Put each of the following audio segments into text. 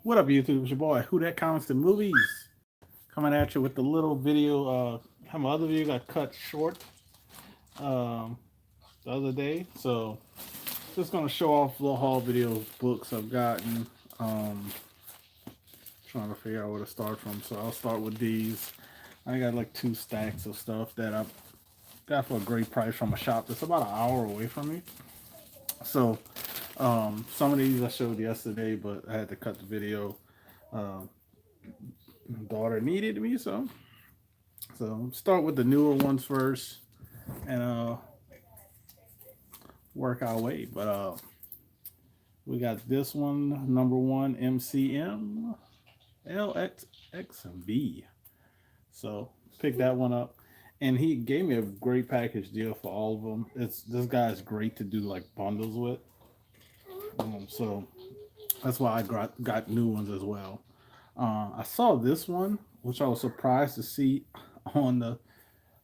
What up, YouTube? It's your boy, WhoDat Comics and Movies, coming at you with the little video. How my other video got cut short um, the other day, so just gonna show off little haul video of books I've gotten. Trying to figure out where to start from, so I'll start with these. I got like 2 stacks of stuff that I got for a great price from a shop that's about an hour away from me. So some of these I showed yesterday, but I had to cut the video. Um, Daughter needed me, so start with the newer ones first, and work our way. But we got this one, number one, MCM LXXB. So pick that one up, and he gave me a great package deal for all of them. This guy's great to do like bundles with. So that's why I got new ones as well. I saw this one, which I was surprised to see on the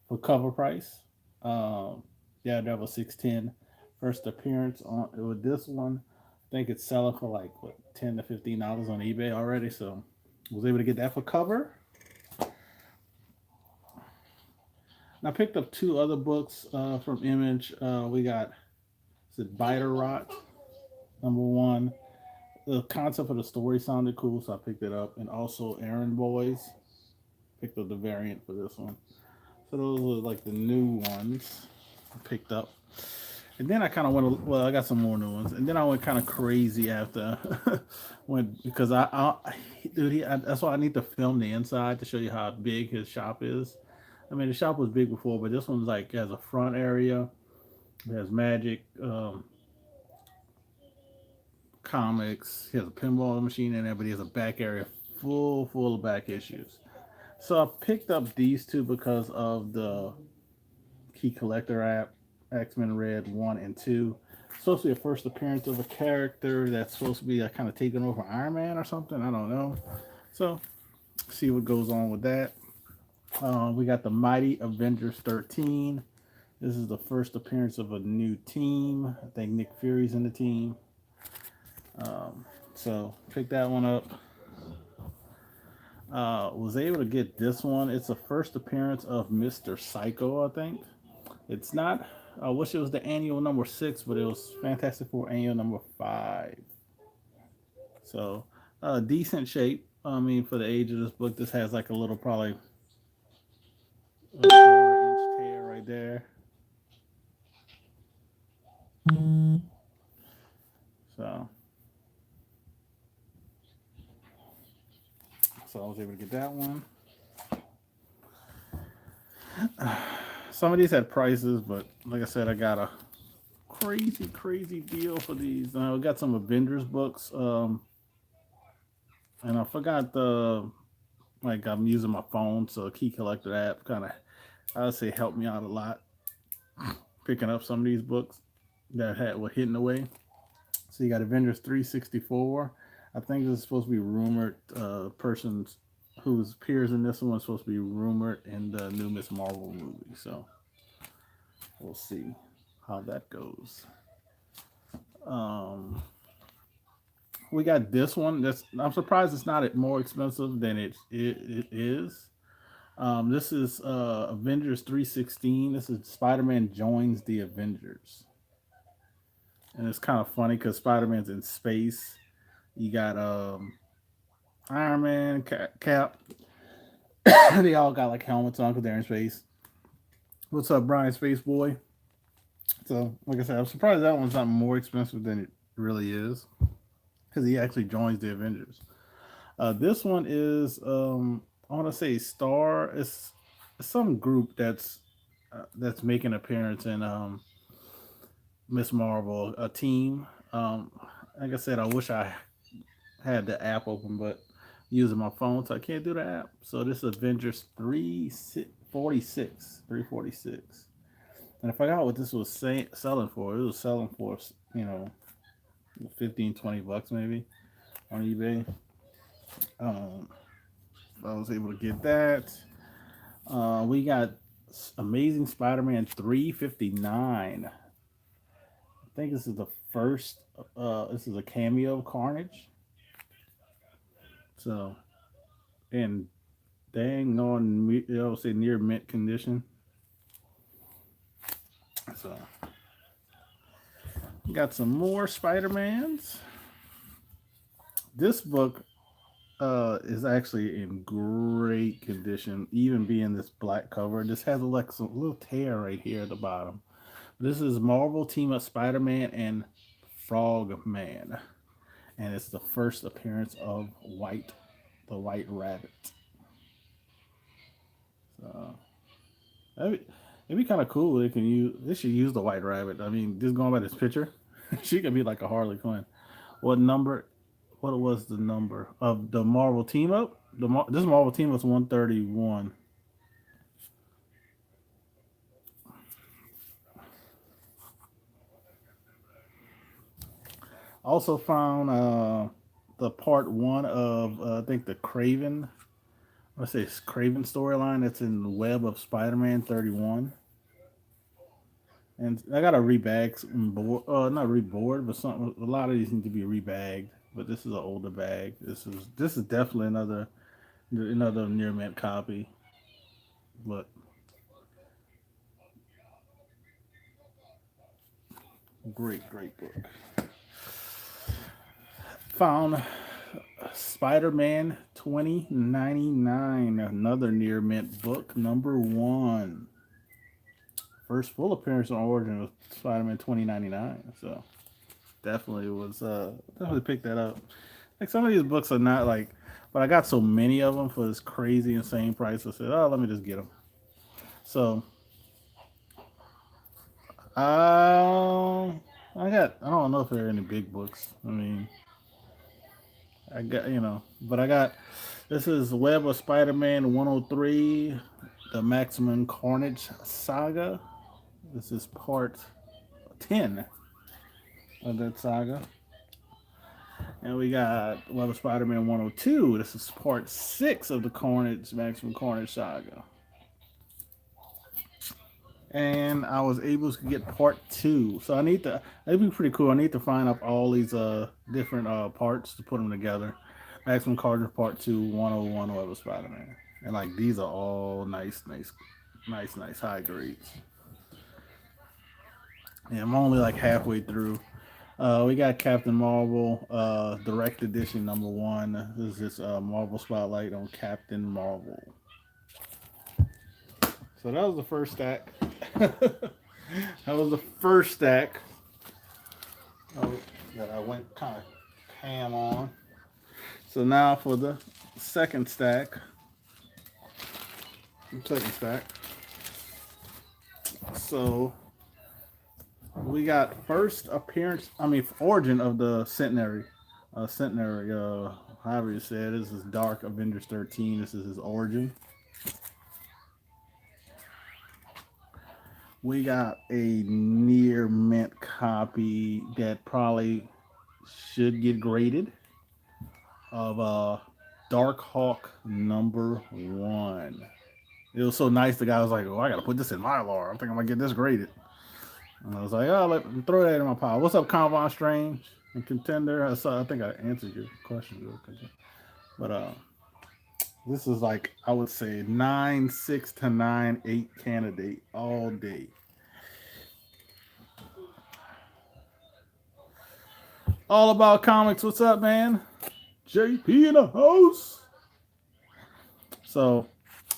for cover price. Yeah, that was 610. First appearance on with this one. I think it's selling for like what $10 to $15 on eBay already. So was able to get that for cover. And I picked up 2 other books from Image. We got is it Biter Rot, number one. The concept of the story sounded cool, so I picked it up. And also Errand Boys. Picked up the variant for this one. So those are like the new ones I picked up. And then I kind of went, well, I got some more new ones. And then I went kind of crazy after, because that's why I need to film the inside to show you how big his shop is. I mean, the shop was big before, but this one's like has a front area, it has magic, comics. He has a pinball machine in there, but he has a back area full of back issues. So I picked up these two because of the Key Collector app, X-Men Red 1 and 2. It's supposed to be a first appearance of a character that's supposed to be kind of taking over Iron Man or something. I don't know. So see what goes on with that. We got the Mighty Avengers 13. This is the first appearance of a new team. I think Nick Fury's in the team. So pick that one up. Was able to get this one. It's the first appearance of Mr. Psycho, I think. It's not. I wish it was the annual number 6, but it was Fantastic Four annual number 5. So, decent shape. I mean, for the age of this book, this has like a little, probably a 4-inch tear right there. So, I was able to get that one. Some of these had prices, but like I said, I got a crazy deal for these. I got some Avengers books, and I forgot the like I'm using my phone, so Key Collector app kind of I would say helped me out a lot picking up some of these books that were hidden away. So you got Avengers 364. I think this is supposed to be rumored. Persons whose appears in this one is supposed to be rumored in the new Miss Marvel movie. So we'll see how that goes. We got this one. I'm surprised it's not more expensive than it is. This is Avengers 316. This is Spider-Man joins the Avengers, and it's kind of funny because Spider-Man's in space. You got Iron Man, Cap. They all got like helmets on because they're in space. What's up, Brian Space Boy? So, like I said, I'm surprised that one's not more expensive than it really is because he actually joins the Avengers. This one is, I want to say Star. It's some group that's making an appearance in Miss Marvel, a team. Like I said, I wish I had the app open, but using my phone, so I can't do the app. So this is Avengers 346, 346. And I forgot what this was selling for. It was selling for, 15, $20 maybe on eBay. I was able to get that. We got Amazing Spider-Man 359. I think this is the first. This is a cameo of Carnage. So, and dang on, I would say near mint condition. So, got some more Spider Mans. This book is actually in great condition, even being this black cover. This has like some little tear right here at the bottom. This is Marvel Team Up Spider Man and Frog Man, and it's the first appearance of the White Rabbit. So it'd be kind of cool. They can use. They should use the White Rabbit. I mean, just going by this picture, she could be like a Harley Quinn. What number? What was the number of the Marvel Team Up? This Marvel Team Up was 131. Also found the part one of I think the Craven. Let's say it's Craven storyline that's in the Web of Spider-Man 31. And I got to rebag some board, not reboard, but something. A lot of these need to be rebagged. But this is an older bag. This is definitely another near mint copy. But great book. Found Spider-Man 2099, another near mint book, number one. First full appearance on Origin was Spider-Man 2099. So definitely picked that up. Like some of these books are not like, but I got so many of them for this crazy insane price. I said, oh, let me just get them. So, I don't know if there are any big books. I mean, I got but I got this is Web of Spider-Man 103, the Maximum Carnage saga. This is part 10 of that saga. And we got Web of Spider-Man 102. This is part 6 of the Maximum Carnage saga. And I was able to get part 2. So it'd be pretty cool. I need to find up all these different parts to put them together. Maximum Carnage part 2, 101 Web of Spider-Man. And like these are all nice high grades. And I'm only like halfway through. We got Captain Marvel, Direct Edition number 1. This is just Marvel Spotlight on Captain Marvel. So that was the first stack. That was the first stack that I went kind of ham on. So now for the second stack. Second stack. So we got first appearance, origin of the Centenary. However you say it, this is Dark Avengers 13. This is his origin. We got a near mint copy that probably should get graded of Dark Hawk number 1. It was so nice. The guy was like, "Oh, I gotta put this in Mylar. I think I'm gonna get this graded." And I was like, "Oh, let me throw that in my pile." What's up, Convon Strange and Contender? I think I answered your question, but this is like I would say 9.6 to 9.8 candidate all day. All About Comics. What's up, man? JP in the house. So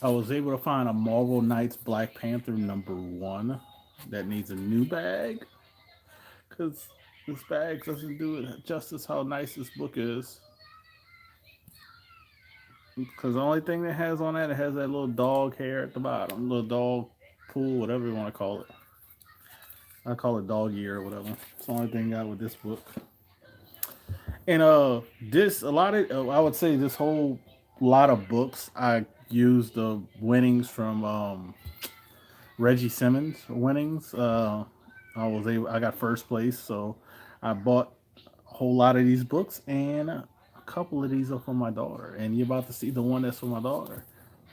I was able to find a Marvel Knights Black Panther number 1 that needs a new bag because this bag doesn't do it justice how nice this book is. Because the only thing that has on that, it has that little dog hair at the bottom, little dog pool, whatever you want to call it. I call it dog ear or whatever. It's the only thing I got with this book. And this a lot of I would say this whole lot of books I used the winnings from Reggie Simmons winnings. I got first place, so I bought a whole lot of these books, and a couple of these are for my daughter. And you're about to see the one that's for my daughter.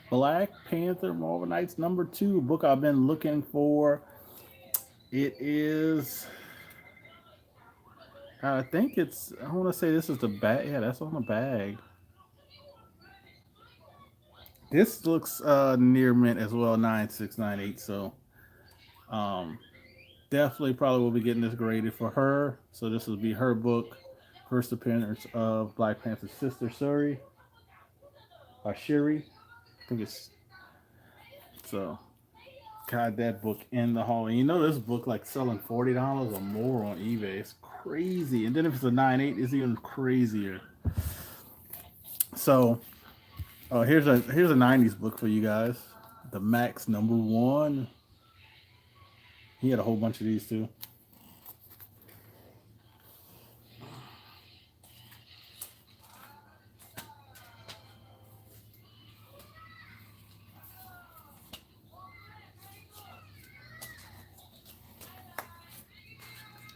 Black Panther Marvel Knights number 2, book I've been looking for. It is. I think it's. I want to say this is the bag. Yeah, that's on the bag. This looks near mint as well, 9698. So um, definitely probably will be getting this graded for her. So this will be her book, first appearance of Black Panther's sister Shuri, or Shuri. I think it's so. Got that book in the hall. And you know this book like selling $40 or more on eBay. It's crazy. And then if it's a 9.8, it's even crazier. So here's a 90s book for you guys. The Max #1. He had a whole bunch of these too.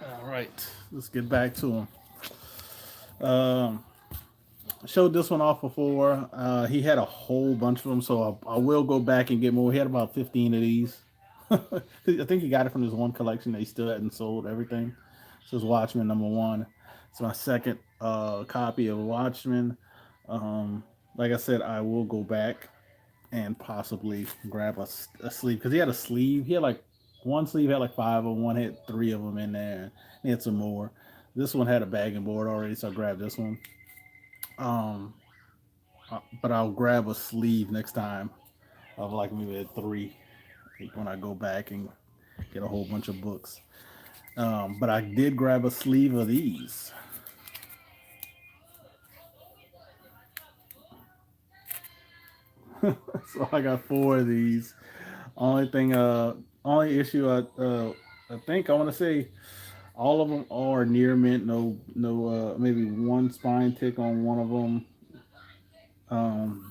All right, let's get back to him. Showed this one off before. He had a whole bunch of them, so I will go back and get more. He had about 15 of these. I think he got it from his one collection that he still hadn't sold everything. So it's Watchmen #1. It's my second copy of Watchmen. Like I said, I will go back and possibly grab a sleeve because he had a sleeve. He had like one sleeve had like five of them, one had three of them in there. He had some more. This one had a bagging board already, so I grabbed this one. Um, but I'll grab a sleeve next time of like maybe a three when I go back and get a whole bunch of books. But I did grab a sleeve of these. So I got four of these. Only issue I think I want to say all of them are near mint. No, maybe one spine tick on one of them.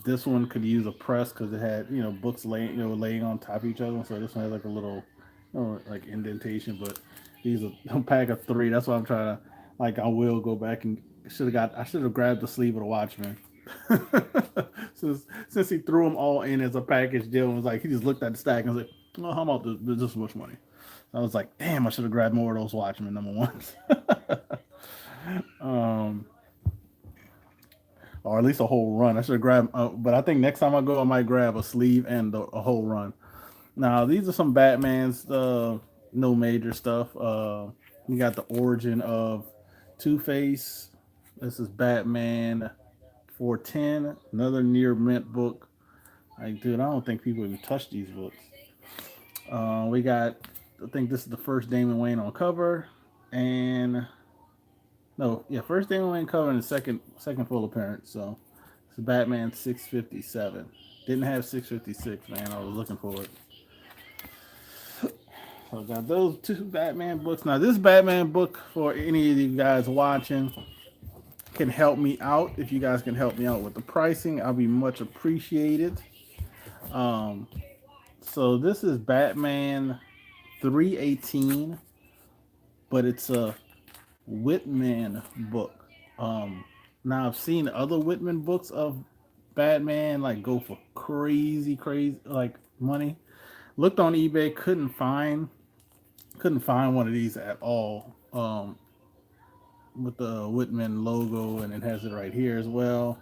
This one could use a press because it had books laying on top of each other. So this one has like a little like indentation. But these are a pack of three. That's why I'm trying to like I will go back and I should have grabbed the sleeve of the Watchmen. Since he threw them all in as a package deal and was like he just looked at the stack and was like, "Oh, how about this much money?" I was like, "Damn, I should have grabbed more of those Watchmen #1s." um, or at least a whole run. I should have grabbed, but I think next time I go, I might grab a sleeve and a whole run. Now these are some Batman's no major stuff. You got the origin of Two Face. This is Batman 410, another near mint book. Like, dude, I don't think people even touch these books. We got, I think this is the first Damon Wayne on cover, and no, yeah, first Damon Wayne cover and the second full appearance. So it's Batman 657. Didn't have 656, man. I was looking for it. So I got those two Batman books. Now this Batman book for any of you guys watching can help me out. If you guys can help me out with the pricing, I'll be much appreciated. Um, so this is Batman 318, but it's a Whitman book. Now I've seen other Whitman books of Batman like go for crazy like money. Looked on eBay, couldn't find one of these at all. With the Whitman logo and it has it right here as well.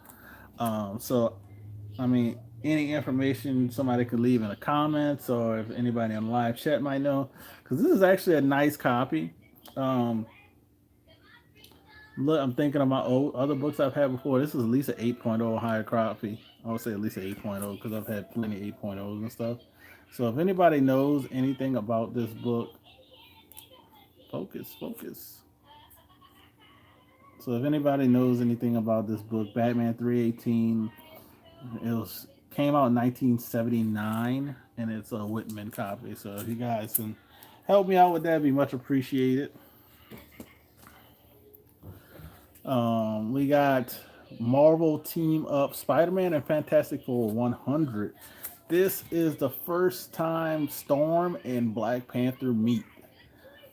So I mean, any information somebody could leave in the comments or if anybody on live chat might know, because this is actually a nice copy. Um, Look, I'm thinking of my other books I've had before. This is at least an 8.0 higher copy. I would say at least an 8.0 because I've had plenty of 8.0s and stuff. So if anybody knows anything about this book, focus. So if anybody knows anything about this book, Batman 318, it was came out in 1979 and it's a Whitman copy. So if you guys can help me out with that, it'd be much appreciated. We got Marvel Team Up Spider-Man and Fantastic Four 100. This is the first time Storm and Black Panther meet.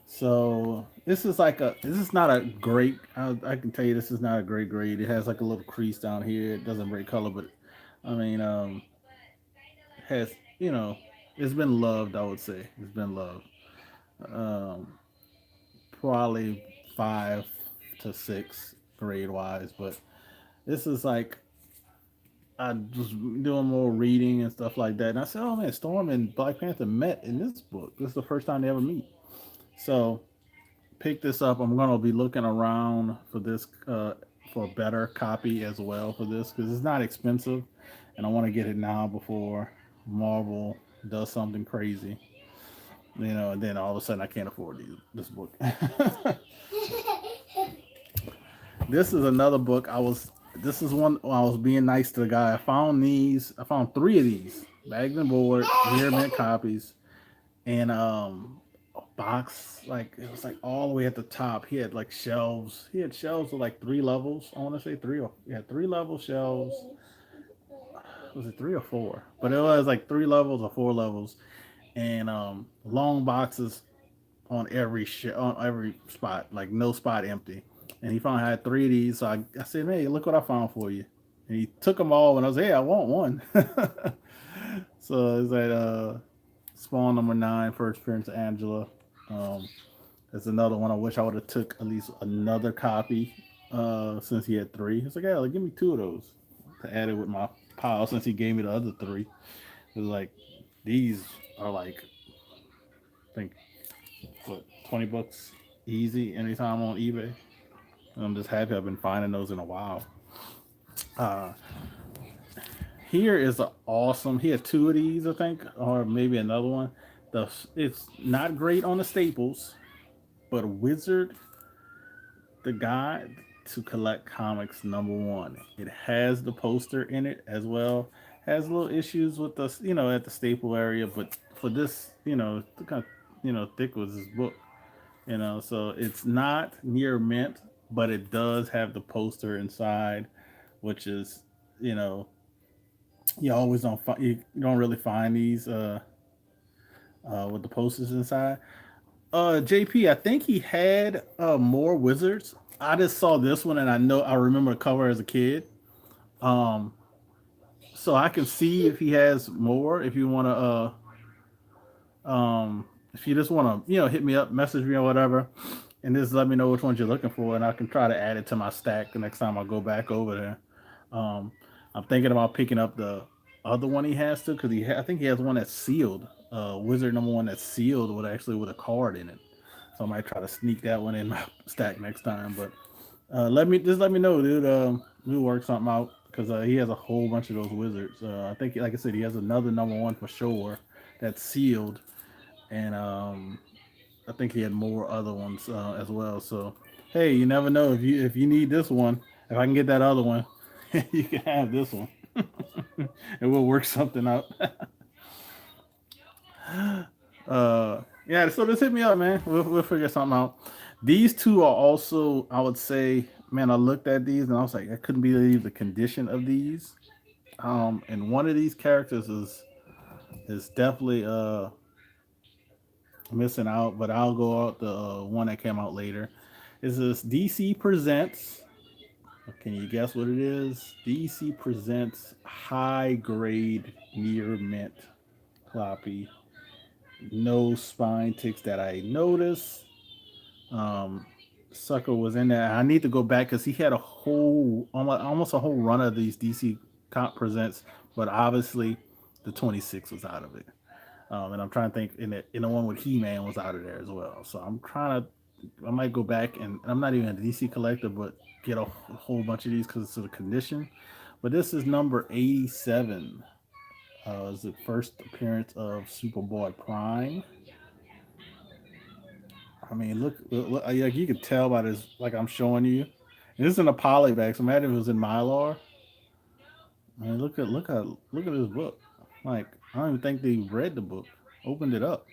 So this is not a great. I can tell you this is not a great grade. It has like a little crease down here. It doesn't break color, but I mean, has it's been loved. I would say it's been loved. Um, Probably 5 to 6 grade wise, but this is like I was doing more reading and stuff like that, and I said, "Oh man, Storm and Black Panther met in this book. This is the first time they ever meet." So pick this up. I'm gonna be looking around for this for a better copy as well for this because it's not expensive, and I want to get it now before Marvel does something crazy. And then all of a sudden I can't afford this book. This is another book. This is one I was being nice to the guy. I found these. I found three of these bagged and board, near mint copies, and a box like it was like all the way at the top. He had like shelves. He had shelves with like three levels. I want to say three or yeah, three level shelves. Was it three or four? But it was like three levels or four levels, and long boxes on every spot, like no spot empty. And he found I had three of these, so I said, "Hey, look what I found for you." And he took them all, and I was, "Hey, I want one." So it's like Spawn #9, first appearance of Angela. Um, That's another one. I wish I would have took at least another copy since he had three. It's like, yeah, like, give me two of those to add it with my pile since he gave me the other three. It was like these are like I think what $20 easy anytime on eBay. I'm just happy I've been finding those in a while. Uh, Here is an awesome. He had two of these, I think, or maybe another one. It's not great on the staples, but Wizard the Guide to Collect Comics #1. It has the poster in it as well. Has little issues with the at the staple area, but for this look how thick was this book. So it's not near mint, but it does have the poster inside, which is you know you always you don't really find these with the posters inside. JP, I think he had more wizards. I just saw this one and I remember the cover as a kid. Um, so I can see if he has more. If you just want to hit me up, message me or whatever, and just let me know which ones you're looking for, and I can try to add it to my stack the next time I go back over there. Um, I'm thinking about picking up the other one he has too because I think he has one that's sealed. Wizard #1 that's sealed with actually with a card in it. So I might try to sneak that one in my stack next time. But let me know, dude. We'll work something out because he has a whole bunch of those wizards. I think, like I said, he has another #1 for sure that's sealed, and I think he had more other ones as well. So hey, you never know if you need this one. If I can get that other one, you can have this one, and we'll work something out. Yeah, so just hit me up, man. We'll figure something out. These two are also, I would say, man. I looked at these and I was like, I couldn't believe the condition of these. And one of these characters is definitely missing out, but I'll go out the one that came out later. Is this DC presents? Can you guess what it is? DC presents high grade near mint copy. No spine ticks that I noticed. Um, Sucker was in there. I need to go back because he had a whole almost a whole run of these DC comp presents, but obviously the 26 was out of it. And I'm trying to think in the one with He Man was out of there as well. So I'm trying to. I might go back and I'm not even a DC collector, but get a whole bunch of these because of the condition. But this is number 87. It's the first appearance of Superboy Prime. I mean, look like you could tell by this, like I'm showing you. And this is in a polybag, so imagine if it was in Mylar. I mean, look at this book. Like I don't even think they read the book, opened it up.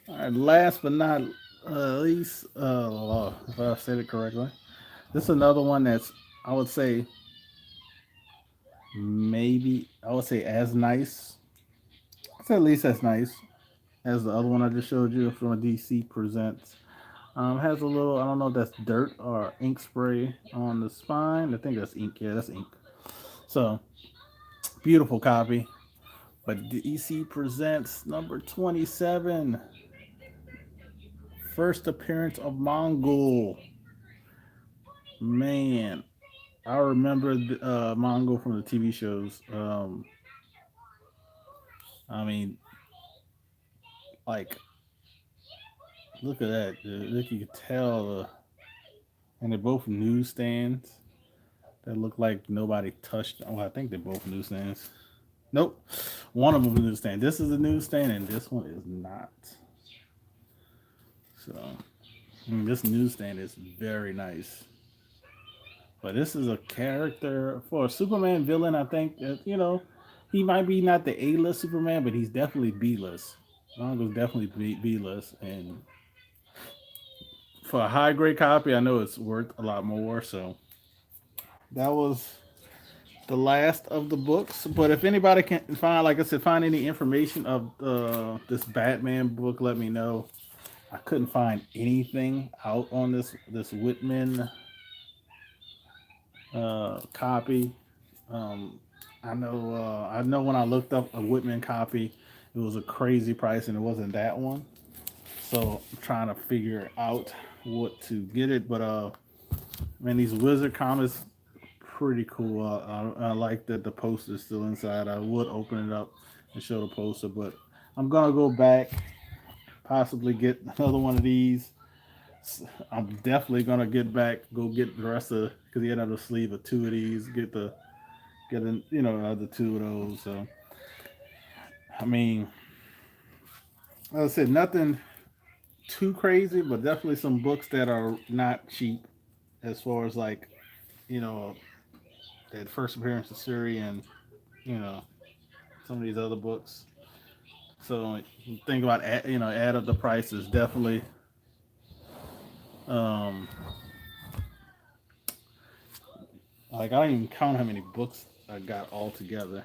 All right, last but not least, if I said it correctly, this is another one that's I would say maybe I would say as nice. It's at least as nice as the other one I just showed you from a DC Presents. Has a little, I don't know if that's dirt or ink spray on the spine. I think that's ink. Yeah, that's ink. So, beautiful copy. But DC presents number 27, first appearance of Mongol. Man, I remember the manga from the TV shows. I mean, like, look at that. Look, you could tell, and they're both newsstands that look like nobody touched. Oh, I think they're both newsstands. Nope, one of them is a newsstand. This is a newsstand, and this one is not. So, this newsstand is very nice. But this is a character for a Superman villain. I think that, he might be not the A list Superman, but he's definitely B list. Longo's definitely B list, and for a high grade copy, I know it's worth a lot more. So that was the last of the books. But if anybody can find, like I said, find any information of this Batman book, let me know. I couldn't find anything out on this Whitman copy. Um, I know when I looked up a Whitman copy, it was a crazy price, and it wasn't that one. So I'm trying to figure out what to get it. But man, these Wizard comics pretty cool. I like that the poster is still inside. I would open it up and show the poster, but I'm gonna go back, possibly get another one of these. I'm definitely gonna get back, go get the rest of because he had another sleeve of two of these. Get in, other two of those. So I mean, like I said, nothing too crazy, but definitely some books that are not cheap as far as like, you know, that first appearance of Siri and, you know, some of these other books. So think about, add up the prices. Definitely, um, like I don't even count how many books I got all together.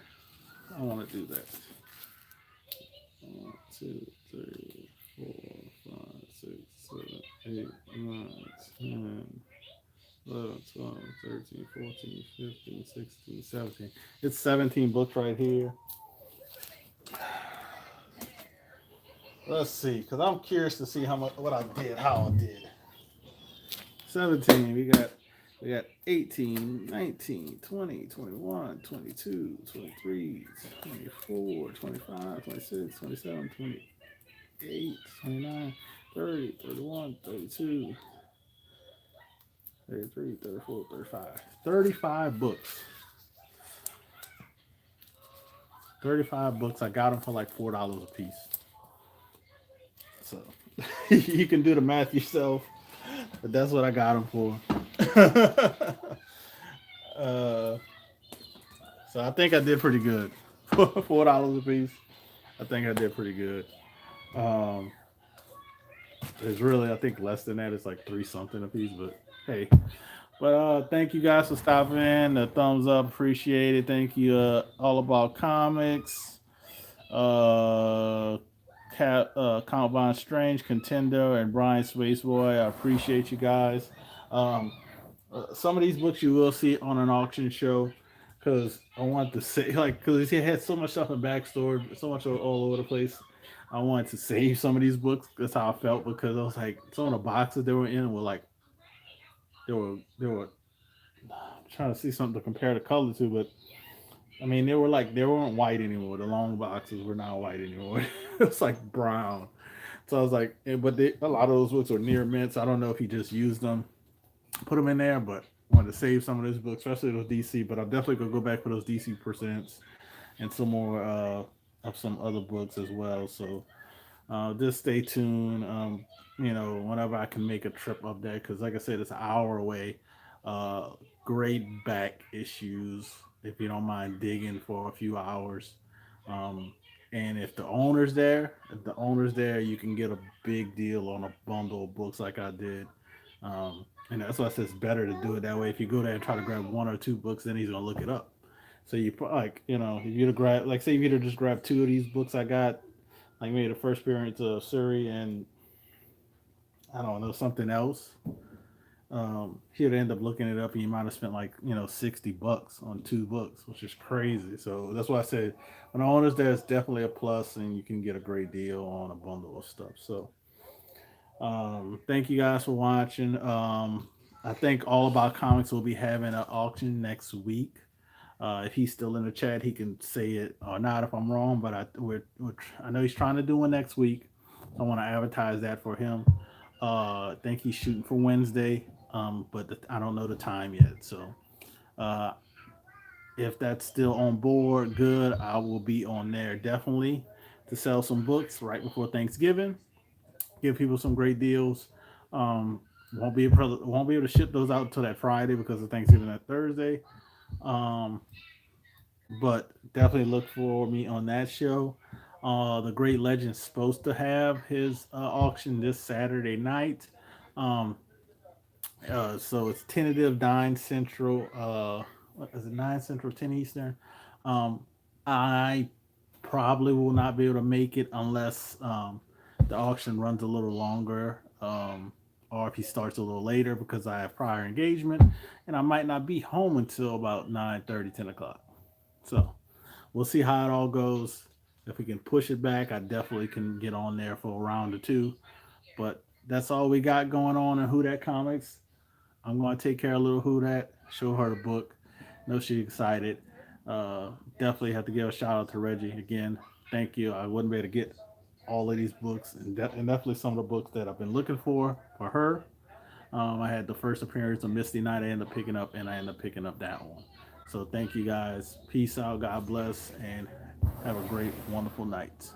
I want to do that. 1, 2, 3, 4, 5, 6, 7, 8, 9, 10, 11, 12, 13, 14, 15, 16, 17. It's 17 books right here. Let's see, because I'm curious to see what I did, how I did. 17. We got 18, 19, 20, 21, 22, 23, 24, 25, 26, 27, 28, 29, 30, 31, 32, 33, 34, 35. 35 books. 35 books. I got them for like $4 a piece. So you can do the math yourself, but that's what I got them for. uh, so I think I did pretty good. $4 a piece. I think I did pretty good. Um, it's really, I think, less than that. It's like three something a piece, but hey. But thank you guys for stopping in. The thumbs up, appreciate it. Thank you, all about comics. Uh, Count Von Strange, Contender, and Brian Spaceboy. I appreciate you guys. Um, some of these books you will see on an auction show because I want to say, like, because he had so much stuff in backstory, so much all over the place. I wanted to save some of these books. That's how I felt because I was like, some of the boxes they were in were like, they were I'm trying to see something to compare the color to, but I mean, they weren't white anymore. The long boxes were not white anymore. It's like brown. So I was like, a lot of those books are near mints. I don't know if he just used them, put them in there, but I wanted to save some of those books, especially those DC. But I'm definitely gonna go back for those DC percents and some more of some other books as well. So just stay tuned. Whenever I can make a trip up there, because like I said, it's an hour away. Uh, Great back issues if you don't mind digging for a few hours. Um, and if the owner's there, you can get a big deal on a bundle of books like I did. And that's why I said it's better to do it that way. If you go there and try to grab one or two books, then he's gonna look it up. So if you to grab, like, say, if you to just grab two of these books I got, like maybe the first appearance of Surrey and I don't know something else. He'd end up looking it up, and you might have spent like $60 on two books, which is crazy. So that's why I said when the owner's there, it's definitely a plus, and you can get a great deal on a bundle of stuff. So thank you guys for watching. I think All About Comics will be having an auction next week. If he's still in the chat, he can say it or not if I'm wrong. But I know he's trying to do one next week. So I want to advertise that for him. I think he's shooting for Wednesday, but I don't know the time yet. So uh, if that's still on board, good. I will be on there definitely to sell some books right before Thanksgiving. Give people some great deals. Um, won't be able to ship those out until that Friday because of Thanksgiving that Thursday. Um, but definitely look for me on that show. The Great Legend's supposed to have his auction this Saturday night. Um, so it's tentative 9 Central. What is it? 9 Central, 10 Eastern. Um, I probably will not be able to make it unless the auction runs a little longer, or if he starts a little later because I have prior engagement, and I might not be home until about 9:30, 10 o'clock. So we'll see how it all goes. If we can push it back, I definitely can get on there for a round or two. But that's all we got going on in Who That Comics. I'm going to take care of little Who That, show her the book. Know she's excited. Definitely have to give a shout out to Reggie again. Thank you. I wouldn't be able to get all of these books, and definitely some of the books that I've been looking for her. I had the first appearance of Misty Knight. I ended up picking up, and I ended up picking up that one. So thank you guys. Peace out. God bless, and have a great, wonderful night.